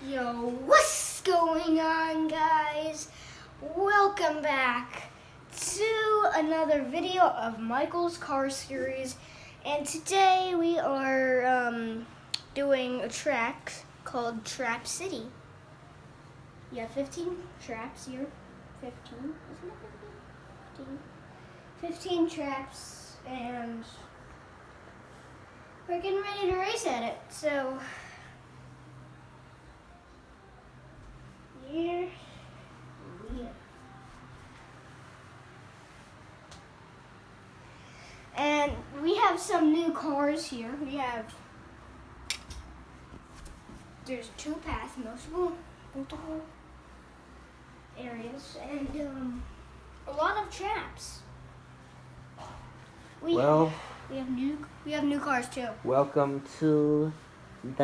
Yo, what's going on, guys? Welcome back to another video of Michael's Car Series, and today we are doing a track called Trap City. You have 15 traps here. 15, isn't it 15? 15 traps, and we're getting ready to race at it, so here we are. And we have some new cars here. There's two paths, multiple areas, and a lot of traps. We have new cars too. Welcome to the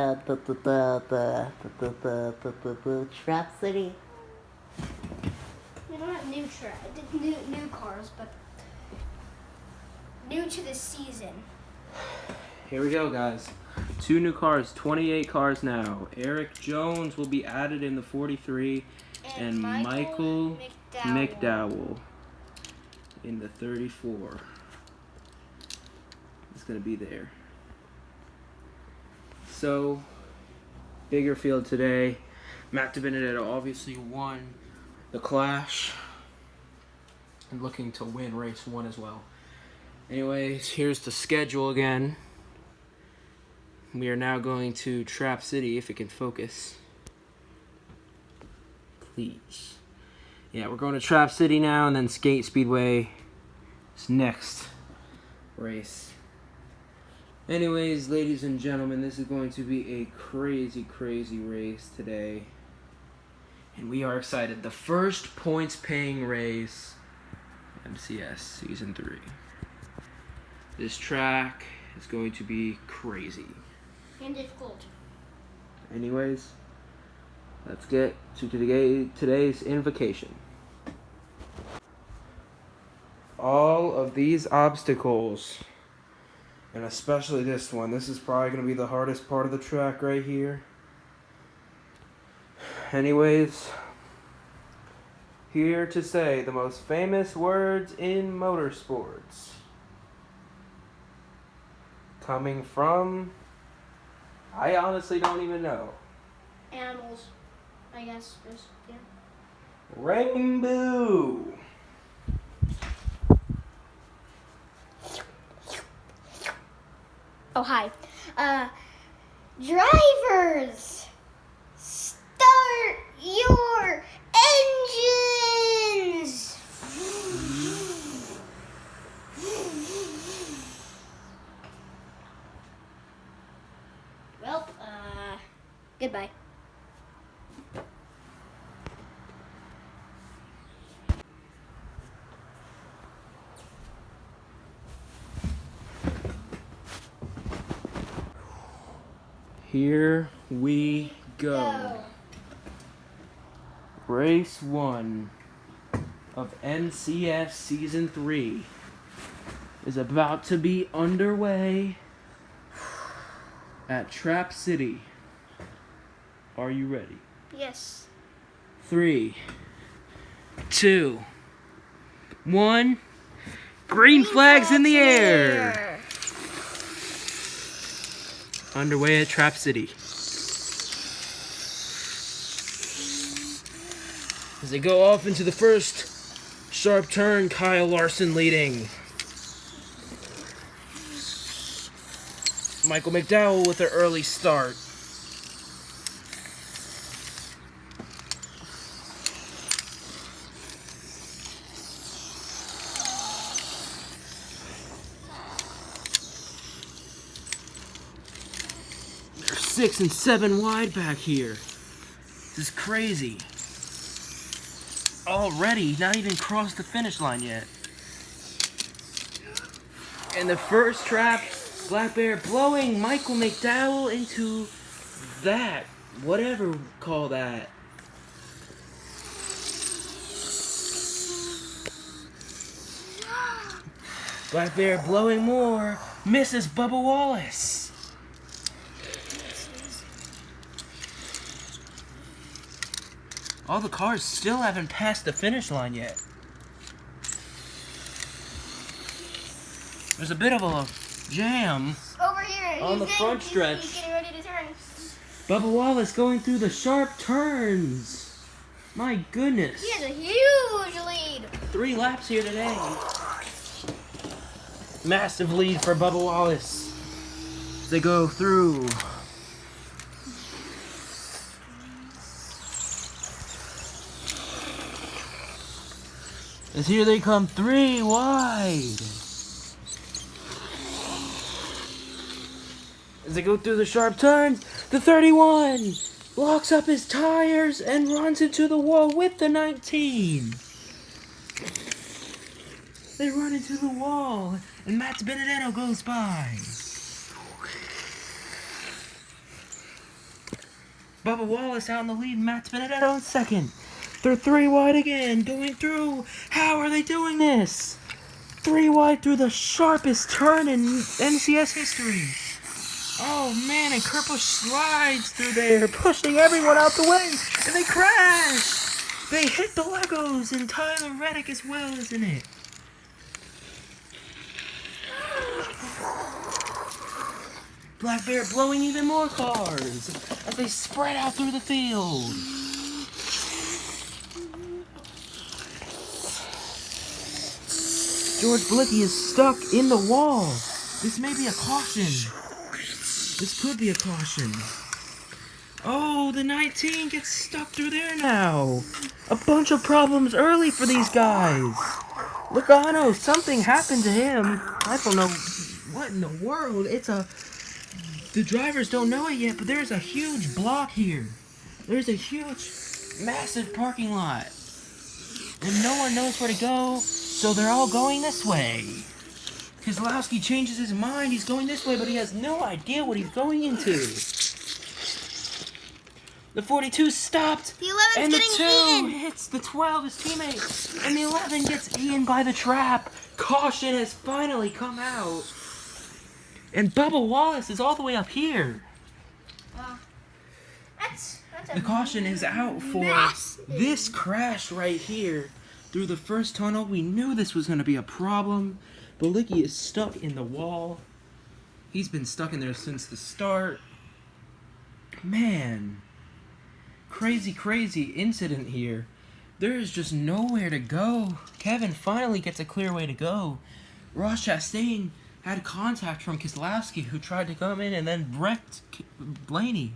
Trap City. We don't have new cars, but new to the season. Here we go, guys. 2 new cars, 28 cars now. Eric Jones will be added in the 43, and Michael McDowell in the 34. It's going to be there. So, bigger field today. Matt DiBenedetto obviously won the Clash and looking to win race 1 as well. Anyways, here's the schedule again. We are now going to Trap City, if it can focus. Please. Yeah, we're going to Trap City now, and then Skate Speedway is next race. Anyways, ladies and gentlemen, this is going to be a crazy, crazy race today. And we are excited. The first points-paying race, MCS Season 3. This track is going to be crazy. And difficult. Anyways, let's get to today's invocation. All of these obstacles, and especially this one, this is probably going to be the hardest part of the track right here. Anyways, here to say the most famous words in motorsports. Coming from, I honestly don't even know. Animals, I guess. Yeah. Rainbow. Oh, hi. Drivers, start your engines. Well, goodbye. Here we go. Race 1 of NCS Season 3 is about to be underway at Trap City. Are you ready? Yes. 3, 2, 1. Green flags in the air. Underway at Trap City. As they go off into the first sharp turn, Kyle Larson leading. Michael McDowell with an early start. They're 6 and 7 wide back here. This is crazy. Already, not even crossed the finish line yet. And the first trap, Black Bear blowing Michael McDowell into that, whatever call that. Black Bear blowing more, misses Bubba Wallace. All the cars still haven't passed the finish line yet. There's a bit of a jam Over here. on the front stretch. He's getting ready to turn. Bubba Wallace going through the sharp turns. My goodness. He has a huge lead. 3 laps here today. Massive lead for Bubba Wallace as they go through. As here they come 3 wide. As they go through the sharp turns, the 31 locks up his tires and runs into the wall with the 19. They run into the wall, and Matt Benedetto goes by. Bubba Wallace out in the lead, Matt Benedetto in second. They're 3 wide again, going through. How are they doing this? 3 wide through the sharpest turn in NCS history. Oh man, and Kurt Busch slides through there, pushing everyone out the way, and they crash! They hit the Legos, and Tyler Reddick as well is in it. Black Bear blowing even more cars as they spread out through the field. George Blicki is stuck in the wall. This may be a caution. This could be a caution. Oh, the 19 gets stuck through there now. A bunch of problems early for these guys. Logano, something happened to him. I don't know what in the world. The drivers don't know it yet, but there's a huge block here. There's a huge, massive parking lot. And no one knows where to go, so they're all going this way. Keselowski changes his mind. He's going this way, but he has no idea what he's going into. The 42 stopped. The 11's and the getting 2 hits the 12, his teammate. And the 11 gets eaten by the trap. Caution has finally come out. And Bubba Wallace is all the way up here. That's The caution is out for this crash right here through the first tunnel. We knew this was going to be a problem. Blicki is stuck in the wall. He's been stuck in there since the start. Man. Crazy, crazy incident here. There is just nowhere to go. Kevin finally gets a clear way to go. Ross Chastain had contact from Keselowski, who tried to come in and then wrecked Blaney.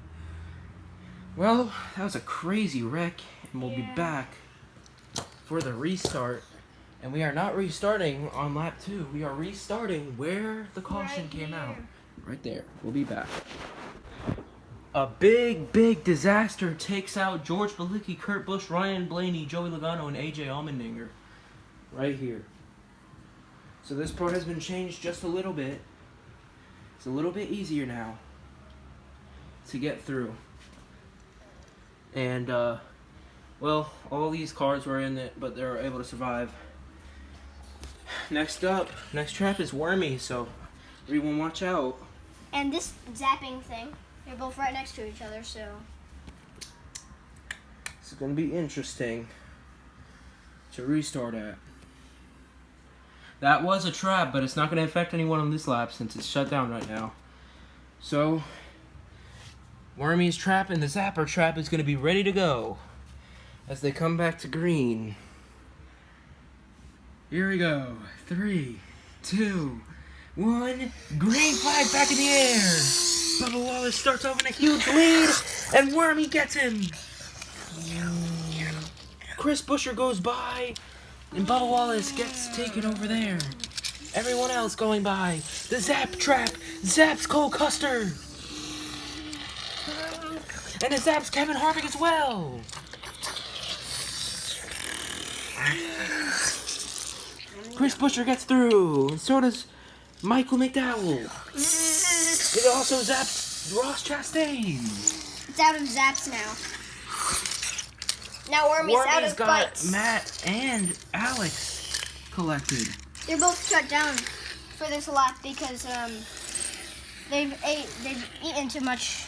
Well, that was a crazy wreck, and we'll be back for the restart. And we are not restarting on lap 2. We are restarting where the caution came out. Right there. We'll be back. A big, big disaster takes out George Blicki, Kurt Busch, Ryan Blaney, Joey Logano, and AJ Allmendinger. Right here. So this part has been changed just a little bit. It's a little bit easier now to get through. And, well, all these cars were in it, but they were able to survive. Next trap is Wormy, so everyone watch out. And this zapping thing, they're both right next to each other, so. It's going to be interesting to restart at. That was a trap, but it's not going to affect anyone on this lap since it's shut down right now. So, Wormy's trap and the Zapper trap is going to be ready to go as they come back to green. Here we go. 3, 2, 1. Green flag back in the air. Bubba Wallace starts off in a huge lead, and Wormy gets him. Chris Buescher goes by, and Bubba Wallace gets taken over there. Everyone else going by. The Zap trap zaps Cole Custer. And it zaps Kevin Harvick as well. Chris Buescher gets through, and so does Michael McDowell. It also zaps Ross Chastain. It's out of zaps now. Now Wormy's out of got bites. Matt and Alex collected. They're both shut down for this lap because they've eaten too much.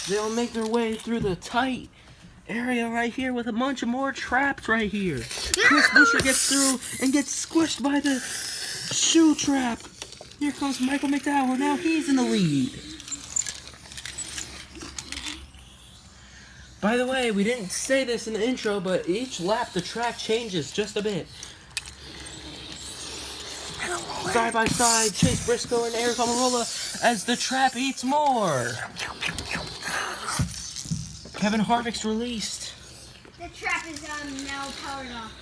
they'll make their way through the tight area right here with a bunch of more traps right here. Chris Buescher gets through and gets squished by the shoe trap. Here comes Michael McDowell. Now he's in the lead. By the way, we didn't say this in the intro, but each lap the track changes just a bit. Side by side, Chase Briscoe and Eric Almirola as the trap eats more. Kevin Harvick's released. The trap is now powered off.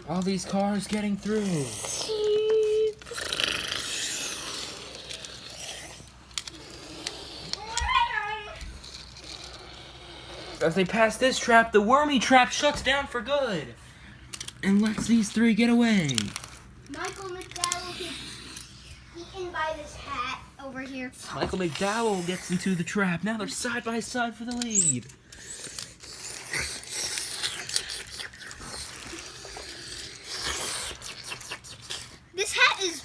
All these cars getting through. As they pass this trap, the wormy trap shuts down for good and lets these three get away. Michael McDowell gets eaten by this hat over here. Michael McDowell gets into the trap. Now they're side by side for the lead. This hat is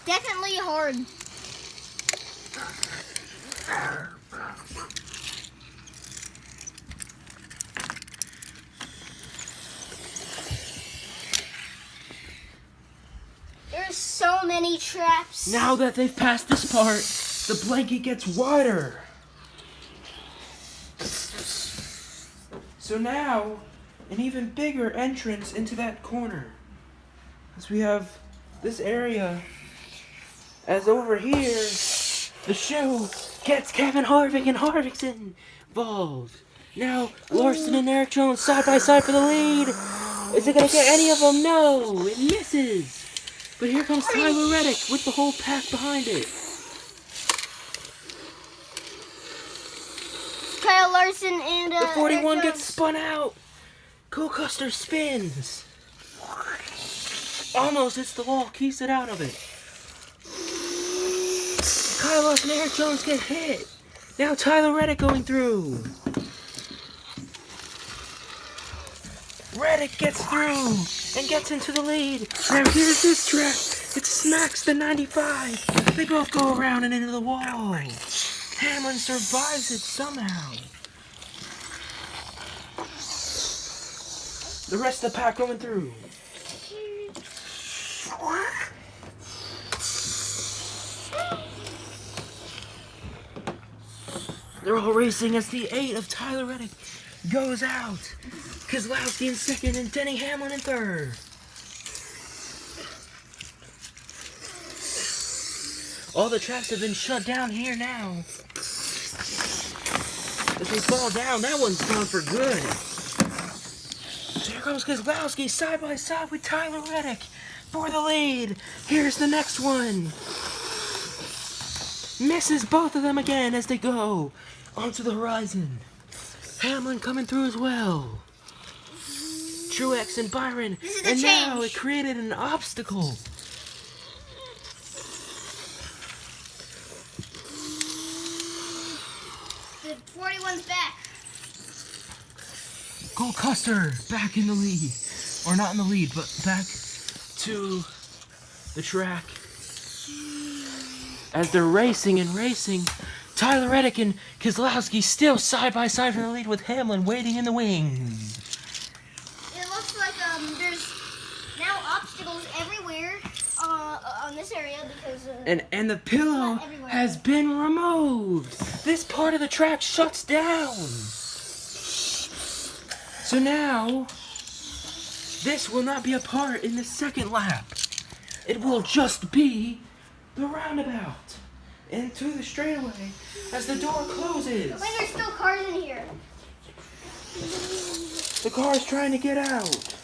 definitely hard. There's so many traps. Now that they've passed this part, the blanket gets wider. So now, an even bigger entrance into that corner. As we have this area, as over here, the shoe gets Kevin Harvick and Harvick's involved. Now, Larson and Eric Jones side by side for the lead. Is it going to get any of them? No, it misses. But here comes Tyler Reddick with the whole pack behind it. Kyle Larson and The 41 Eric gets Jones. spun out. Cole Custer spins. Almost hits the wall, keeps it out of it. Kyle Larson and Eric Jones get hit. Now Tyler Reddick going through. Reddick gets through and gets into the lead. Now here's this trap. It smacks the 95. They both go around and into the wall. Hamlin survives it somehow. The rest of the pack going through. They're all racing as the 8 of Tyler Reddick goes out. Keselowski in second and Denny Hamlin in third. All the traps have been shut down here now. As they fall down, that one's gone for good. So here comes Keselowski side by side with Tyler Reddick for the lead. Here's the next one. Misses both of them again as they go onto the horizon. Hamlin coming through as well. Truex and Byron. This is the and change. now it created an obstacle. The 41's back. Cole Custer back in the lead. Or not in the lead, but back to the track. As they're racing and racing, Tyler Reddick and Keselowski still side by side for the lead with Hamlin waiting in the wings. It looks like there's now obstacles everywhere on this area because And the pillow Not everywhere. has been removed. This part of the track shuts down. So now, this will not be a part in the second lap. It will just be the roundabout into the straightaway as the door closes. wait, there's still cars in here. The car's trying to get out.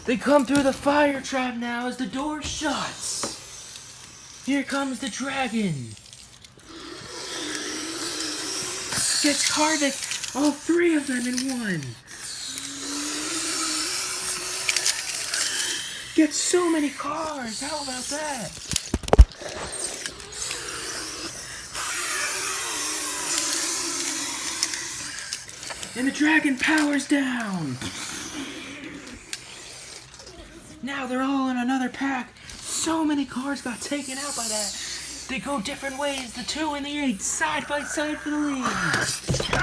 They come through the fire trap now as the door shuts. Here comes the dragon. Gets Harvick, all 3 of them in one. Gets so many cars, how about that? And the dragon powers down. Now they're all in another pack. So many cars got taken out by that. They go different ways. The 2 and the 8 side by side for the lead.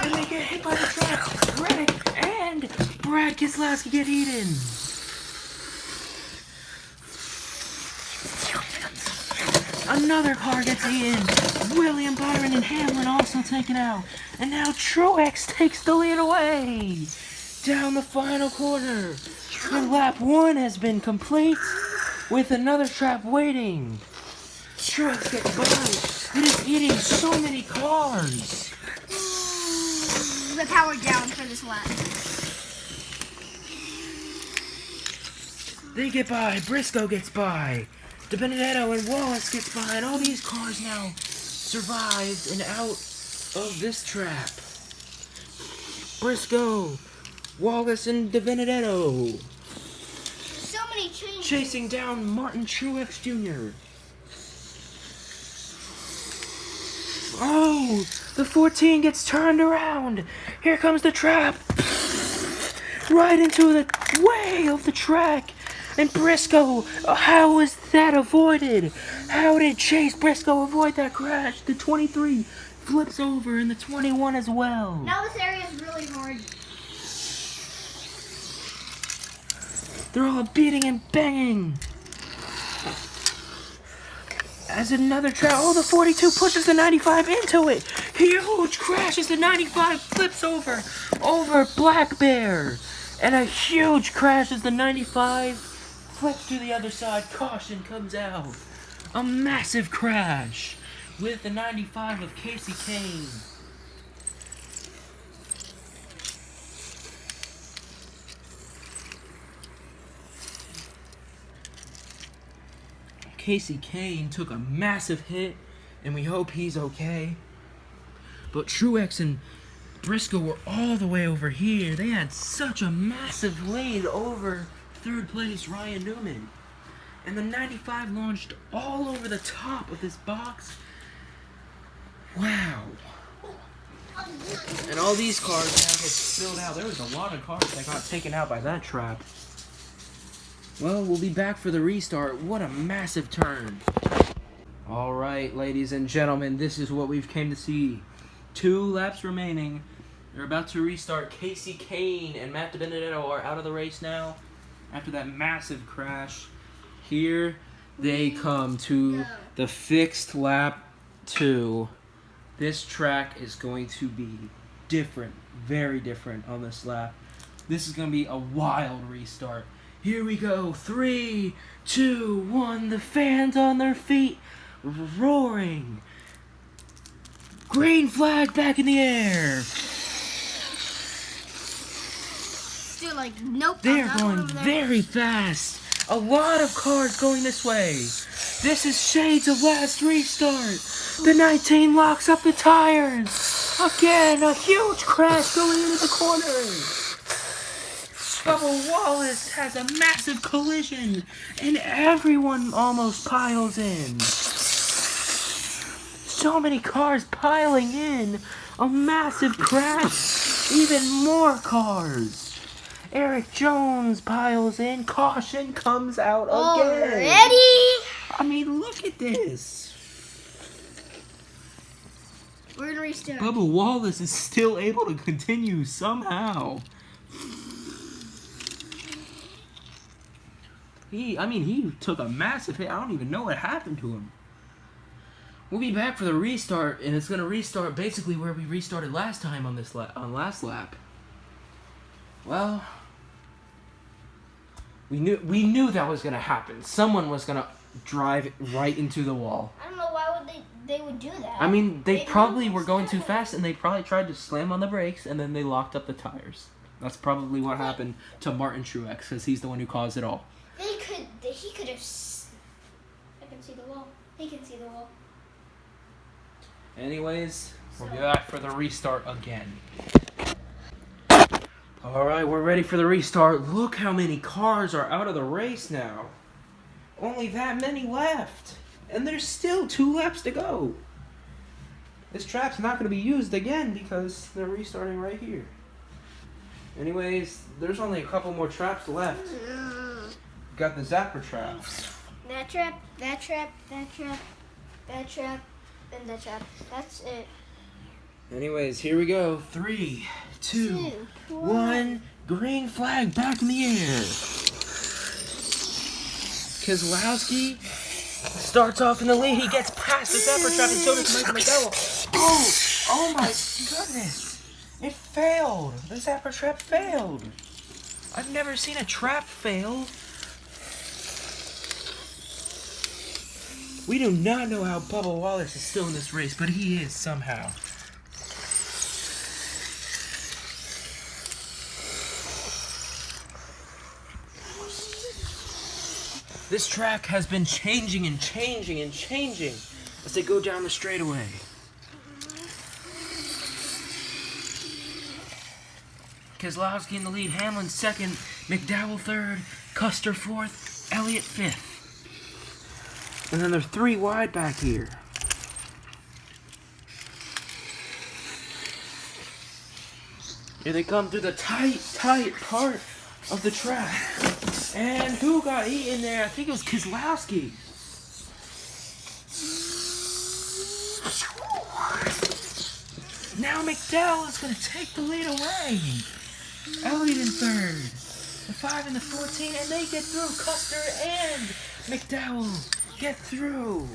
And they get hit by the trap. Reddick and Brad Keselowski get eaten. Another car gets eaten. William Byron and Hamlin also taken out. And now Truex takes the lead away. Down the final corner. And lap 1 has been complete with another trap waiting. Truex gets by. It is eating so many cars. The power down for this lap. They get by. Briscoe gets by. DiBenedetto and Wallace gets by. And all these cars now survived and out of this trap. Briscoe, Wallace, and DiBenedetto So many changes. chasing down Martin Truex Jr. Oh, the 14 gets turned around. Here comes the trap. Right into the way of the track. And Briscoe, how was that avoided? How did Chase Briscoe avoid that crash? The 23 flips over and the 21 as well. Now this area is really hard. They're all beating and banging. As another trap, oh, the 42 pushes the 95 into it. Huge crash as the 95 flips over Black Bear. And a huge crash as the 95 flips to the other side. Caution comes out. A massive crash with the 95 of Casey Kane. Casey Kane took a massive hit, and we hope he's okay. But Truex and Briscoe were all the way over here. They had such a massive lead over third place Ryan Newman. And the 95 launched all over the top of this box. Wow. And all these cars now get spilled out. There was a lot of cars that got taken out by that trap. Well, we'll be back for the restart. What a massive turn. All right, ladies and gentlemen, this is what we've came to see. 2 laps remaining. They're about to restart. Casey Kane and Matt DiBenedetto are out of the race now after that massive crash. Here they come to the fixed lap 2. This track is going to be different, very different on this lap. This is going to be a wild restart. Here we go. 3, 2, 1. The fans on their feet, roaring. Green flag back in the air. Still like, nope. They're going very fast. A lot of cars going this way. This is shades of last restart. The 19 locks up the tires. Again, a huge crash going into the corner. Bubba Wallace has a massive collision, and everyone almost piles in. So many cars piling in. A massive crash. Even more cars. Eric Jones piles in. Caution comes out again. Already? I mean, look at this. We're gonna restart. Bubba Wallace is still able to continue somehow. He took a massive hit. I don't even know what happened to him. We'll be back for the restart, and it's going to restart basically where we restarted last time on this last lap. Well, we knew that was going to happen. Someone was going to drive right into the wall. I don't know why would they would do that. I mean, they probably were going too fast. fast, and they probably tried to slam on the brakes, and then they locked up the tires. That's probably what happened to Martin Truex, because he's the one who caused it all. He could have. I can see the wall. He can see the wall. Anyways, we'll be back for the restart again. Alright, we're ready for the restart. Look how many cars are out of the race now. Only that many left. And there's still 2 laps to go. This trap's not going to be used again because they're restarting right here. Anyways, there's only a couple more traps left. got the zapper trap. That trap, that trap, that trap, that trap, and that trap. That's it. Anyways, here we go. 3, 2, 1. Green flag back in the air. Keselowski starts off in the lead. He gets past the zapper trap, and so does Michael McDowell. Oh my goodness. It failed. The zapper trap failed. I've never seen a trap fail. We do not know how Bubba Wallace is still in this race, but he is somehow. This track has been changing and changing and changing as they go down the straightaway. Keselowski in the lead, Hamlin second, McDowell third, Custer fourth, Elliott fifth. And then they're 3 wide back here. Here they come through the tight part of the track. And who got eaten there? I think it was Keselowski. Now McDowell is going to take the lead away. Elliott in third. The 5 and the 14, and they get through. Custer and McDowell get through.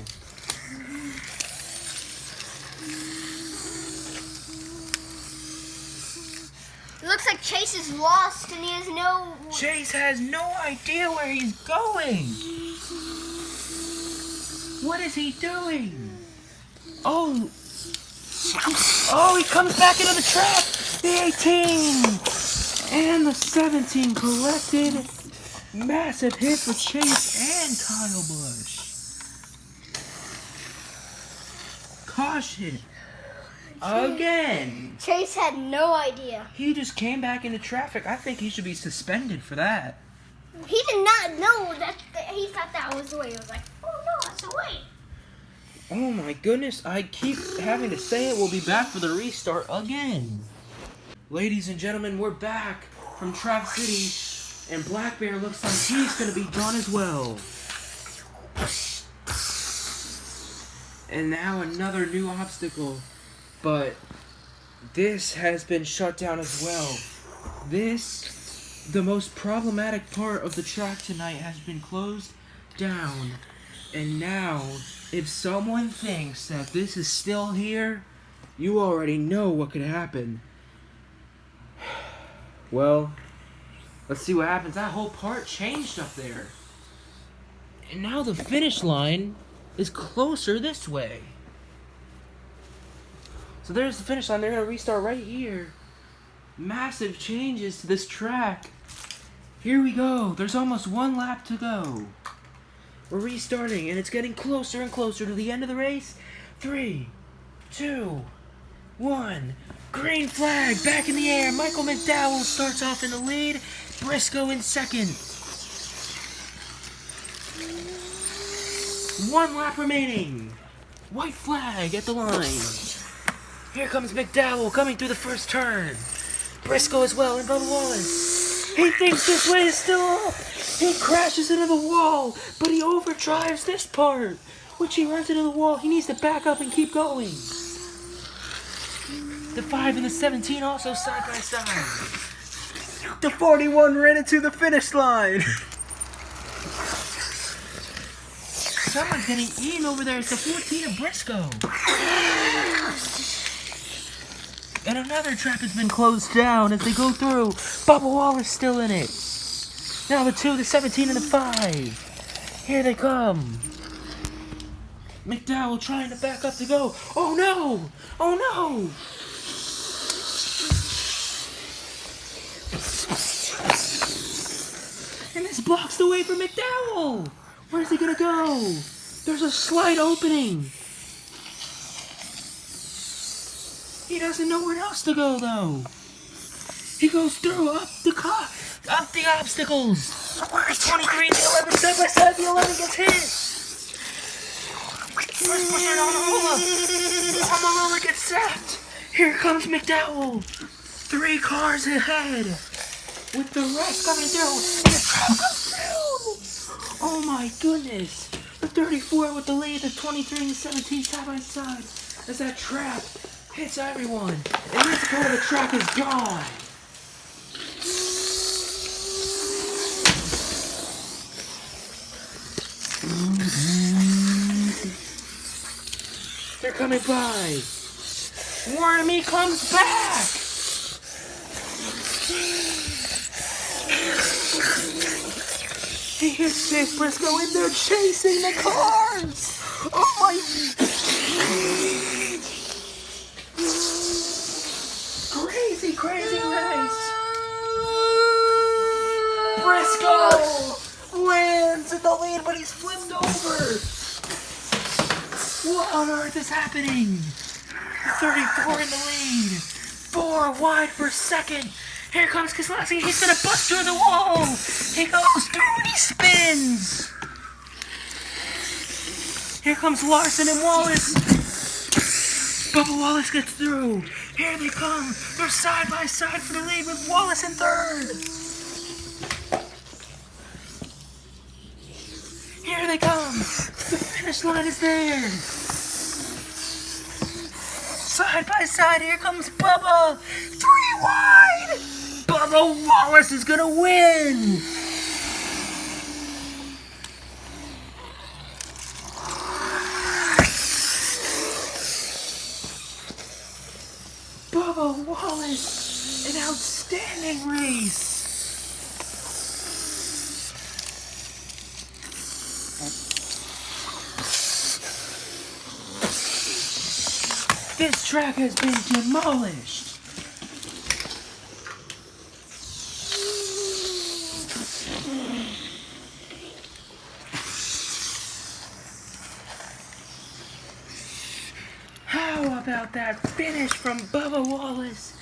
It looks like Chase is lost and he has no... Chase has no idea where he's going. What is he doing? Oh, he comes back into the trap. The 18 and the 17 collected. Massive hit for Chase and Kyle Busch. Caution. Again. Chase had no idea. He just came back into traffic. I think he should be suspended for that. He did not know that he thought that was the way. He was like, oh no, that's the way. Oh my goodness, I keep having to say it. We'll be back for the restart again. Ladies and gentlemen, we're back from Trap City, and Black Bear looks like he's going to be done as well. And now another new obstacle, but this has been shut down as well. The most problematic part of the track tonight has been closed down. And now, if someone thinks that this is still here, you already know what could happen. Well, let's see what happens. That whole part changed up there. And now the finish line is closer this way. So there's the finish line. They're going to restart right here. Massive changes to this track. Here we go. There's almost 1 lap to go. We're restarting, and it's getting closer and closer to the end of the race. 3, 2, 1. Green flag back in the air. Michael McDowell starts off in the lead. Briscoe in second. 1 lap remaining. White flag at the line. Here comes McDowell coming through the first turn. Briscoe as well, and Bubba Wallace. He thinks this way is still up. He crashes into the wall, but he overdrives this part, which he runs into the wall. He needs to back up and keep going. The 5 and the 17 also side by side. The 41 ran into the finish line. Someone's getting eaten over there. It's the 14 of Briscoe. And another trap has been closed down as they go through. Bubba Wallace still in it. Now the 2, the 17, and the 5. Here they come. McDowell trying to back up to go. Oh no! Oh no! And this blocks the way for McDowell. Where's he gonna go? There's a slight opening. He doesn't know where else to go though. He goes through up the obstacles. 23 and the 11 side by side. The 11 gets hit. First pusher on the roller. On the roller gets sacked. Here comes McDowell. 3 cars ahead. With the rest coming through. And the crowd goes through. Oh my goodness! The 34 with the lead, the 23 and the 17 side by side. As that trap hits everyone. And this part of the track is gone. They're coming by. Wormy comes back. Here's Chase Briscoe and they're chasing the cars. Oh my. Crazy race. Briscoe lands in the lead, but he's flipped over. What on earth is happening? 34 in the lead. 4 wide for second. Here comes Keselowski. He's gonna bust through the wall. He goes through. He spins. Here comes Larson and Wallace. Bubba Wallace gets through. Here they come. They're side by side for the lead with Wallace in third. Here they come. The finish line is there. Side by side, here comes Bubba. 3 wide. Bubba Wallace is gonna win. Bubba Wallace, an outstanding race. This track has been demolished. How about that finish from Bubba Wallace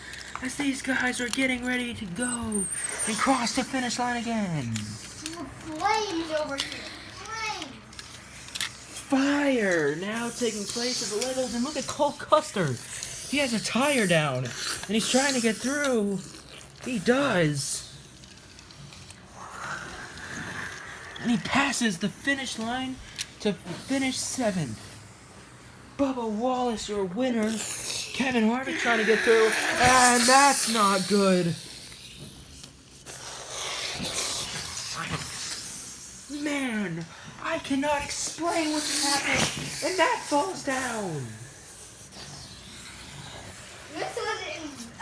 as these guys are getting ready to go and cross the finish line again? Flames over here. Flames. Fire now taking place at the Legos, and look at Cole Custer. He has a tire down and he's trying to get through. He does. And he passes the finish line to finish 7th. Bubba Wallace, your winner. Kevin Harvick trying to get through, and that's not good. Man, I cannot explain what just happened, and that falls down. This was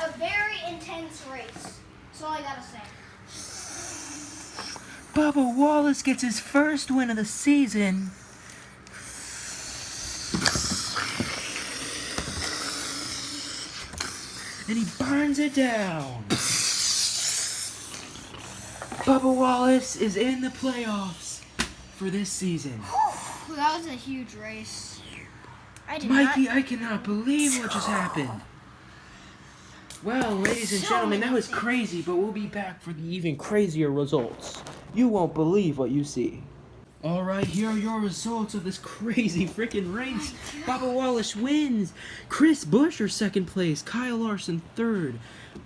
a very intense race. That's all I gotta say. Bubba Wallace gets his first win of the season. And he burns it down. Bubba Wallace is in the playoffs for this season. Whew, that was a huge race. Mikey, I cannot believe what just happened. Well, ladies and gentlemen, that was crazy, but we'll be back for the even crazier results. You won't believe what you see. Alright, here are your results of this crazy freaking race. Bubba Wallace wins. Chris Buescher 2nd place. Kyle Larson 3rd.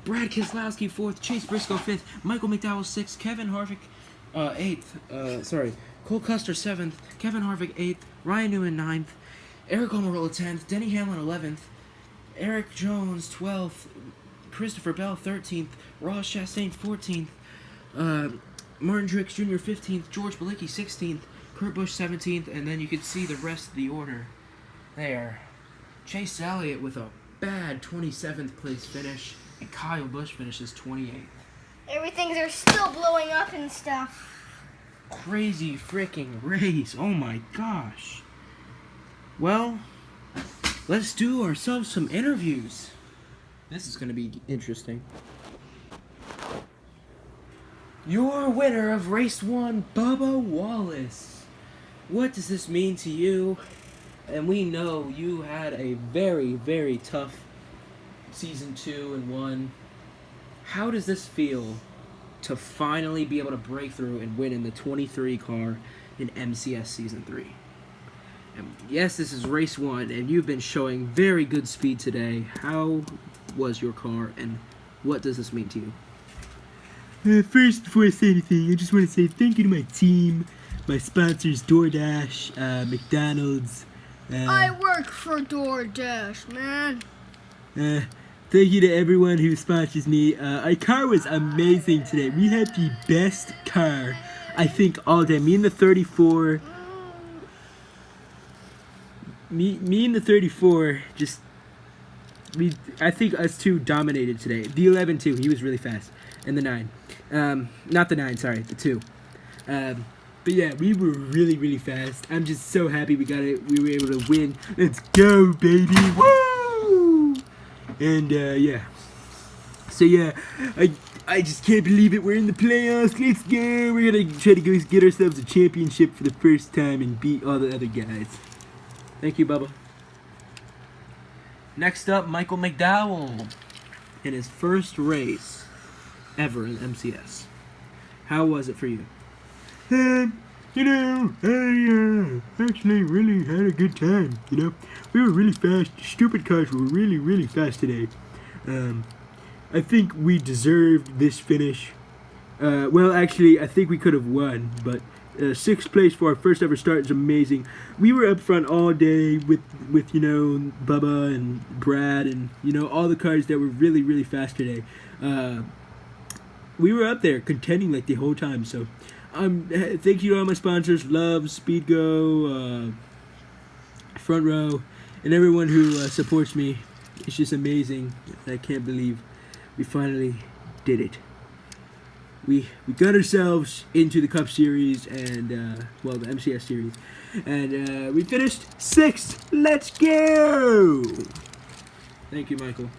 Brad Keselowski 4th. Chase Briscoe 5th. Michael McDowell 6th. Kevin Harvick 8th. Cole Custer 7th. Kevin Harvick 8th. Ryan Newman 9th. Eric Almirola 10th. Denny Hamlin 11th. Eric Jones 12th. Christopher Bell 13th. Ross Chastain 14th. Martin Truex Jr. 15th, George Balicki 16th, Kurt Busch 17th, and then you can see the rest of the order there. Chase Elliott with a bad 27th place finish, and Kyle Busch finishes 28th. They're still blowing up and stuff. Crazy freaking race, oh my gosh. Well, let's do ourselves some interviews. This is going to be interesting. Your winner of race 1, Bubba Wallace. What does this mean to you? And we know you had a very, very tough season 2 and 1. How does this feel to finally be able to break through and win in the 23 car in MCS season 3? And yes, this is race 1, and you've been showing very good speed today. How was your car, and what does this mean to you? First, before I say anything, I just want to say thank you to my team, my sponsors, DoorDash, McDonald's. I work for DoorDash, man. Thank you to everyone who sponsors me. Our car was amazing today. We had the best car, I think, all day. Me and the 34, just, I think us two dominated today. The 11 too, he was really fast. And the 9. Not the 9, sorry, the 2. But yeah, we were really, really fast. I'm just so happy we got it. We were able to win. Let's go, baby. Woo! And yeah. So yeah, I just can't believe it. We're in the playoffs. Let's go. We're gonna try to go get ourselves a championship for the first time and beat all the other guys. Thank you, Bubba. Next up, Michael McDowell in his first race ever in MCS. How was it for you? You know, I actually really had a good time, you know. We were really fast. Stupid cars were really, really fast today. I think we deserved this finish. Well, actually, I think we could have won, but 6th place for our first ever start is amazing. We were up front all day with you know, Bubba and Brad and, you know, all the cars that were really, really fast today. We were up there contending like the whole time, so thank you to all my sponsors, Love, Speedgo, Front Row, and everyone who supports me. It's just amazing. I can't believe we finally did it. We got ourselves into the Cup Series and, well, the MCS Series. And we finished 6th. Let's go! Thank you, Michael.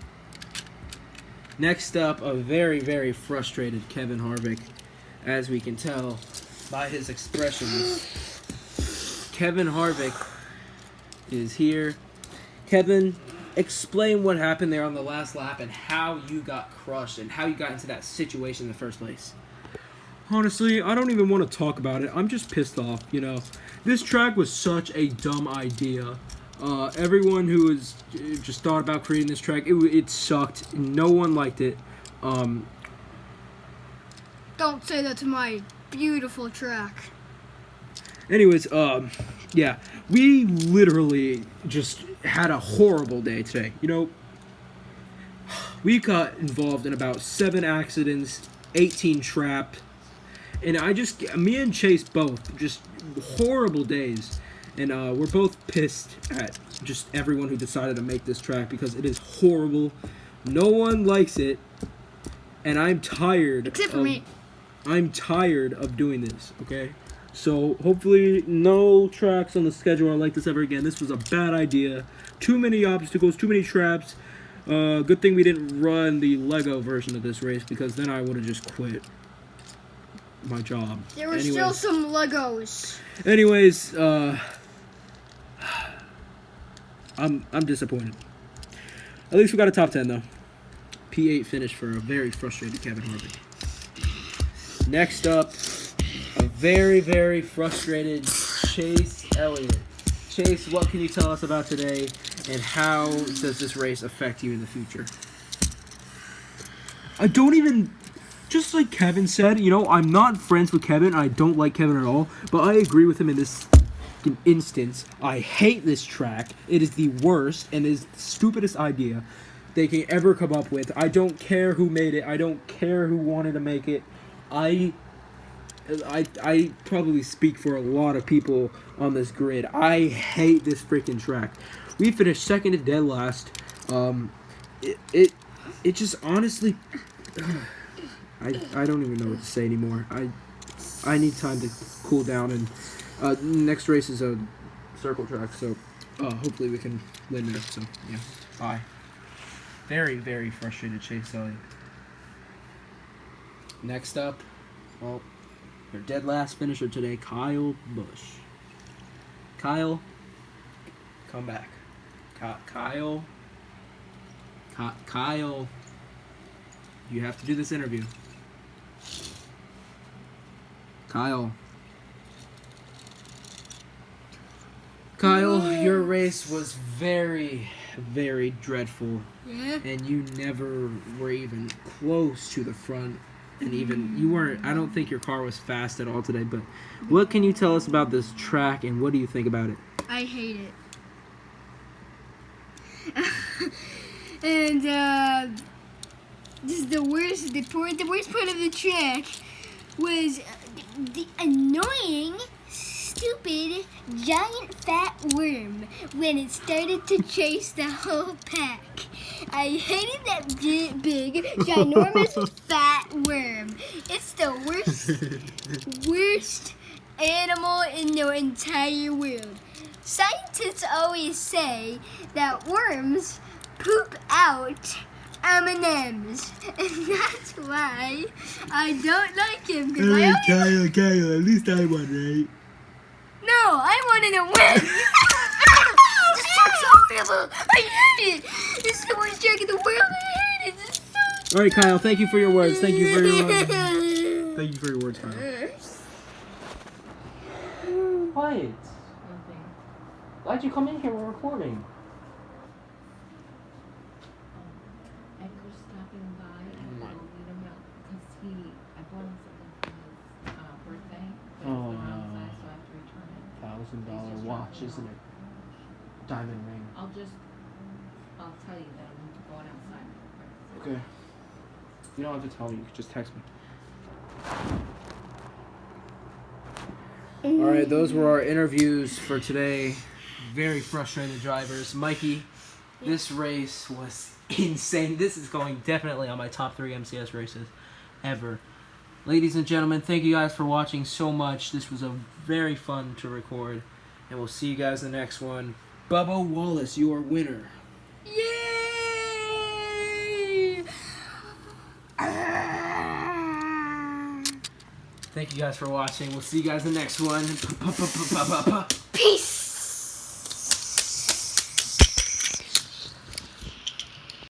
Next up, a very, very frustrated Kevin Harvick. As we can tell by his expressions, Kevin Harvick is here. Kevin, explain what happened there on the last lap and how you got crushed and how you got into that situation in the first place. Honestly, I don't even want to talk about it. I'm just pissed off, you know. This track was such a dumb idea. Everyone who was just thought about creating this track, it sucked. No one liked it. Don't say that to my beautiful track. Anyways, yeah, we literally just had a horrible day today. You know, we got involved in about 7 accidents, 18 trapped, and me and Chase both, just horrible days. And we're both pissed at just everyone who decided to make this track because it is horrible. No one likes it, and I'm tired. Except for me. I'm tired of doing this, okay? So hopefully no tracks on the schedule are like this ever again. This was a bad idea. Too many obstacles, too many traps. Good thing we didn't run the Lego version of this race because then I would have just quit my job. There were still some Legos. Anyways, I'm disappointed. At least we got a top 10 though. P8 finish for a very frustrated Kevin Harvick. Next up, a very, very frustrated Chase Elliott. Chase, what can you tell us about today, and how does this race affect you in the future? I don't even, just like Kevin said, you know, I'm not friends with Kevin. I don't like Kevin at all, but I agree with him in this instance. I hate this track. It is the worst and is the stupidest idea they can ever come up with. I don't care who made it. I don't care who wanted to make it. I probably speak for a lot of people on this grid. I hate this freaking track. We finished second and dead last. It just honestly, I don't even know what to say anymore. I need time to cool down, and next race is a circle track, so hopefully we can win there. So yeah, bye. Very, very frustrated Chase Elliott. Next up, well, our dead last finisher today, Kyle Busch. Kyle, come back. Kyle, you have to do this interview. Kyle, your race was very, very dreadful. Yeah? And you never were even close to the front. And even you weren't. I don't think your car was fast at all today. But what can you tell us about this track, and what do you think about it? I hate it. And this is the worst. The worst part of the track was the annoying, stupid, giant fat worm when it started to chase the whole pack. I hated that big, ginormous fat worm. It's the worst animal in the entire world. Scientists always say that worms poop out M&Ms, and that's why I don't like him. Kyle, at least I won, right? No, I wanted to win. This track's horrible. I hate it. This is the worst track in the world. I hate it. This is so... All right, Kyle. Thank you for your words. Thank you for your words, Kyle. Quiet. Why'd you come in here? We're recording. Edgar's stopping by and I'll leave him out because I bought him something for his birthday, but it's the wrong size, so I have to return it. $1,000 watch, isn't it? Diamond ring. I'll tell you that I'm going outside real quick. Okay. You don't have to tell me. You can just text me. All right, those were our interviews for today. Very frustrated drivers. Mikey, this race was insane. This is going definitely on my top 3 MCS races ever. Ladies and gentlemen, thank you guys for watching so much. This was a very fun to record. And we'll see you guys in the next one. Bubba Wallace, your winner. Yay! Thank you guys for watching. We'll see you guys in the next one. Peace.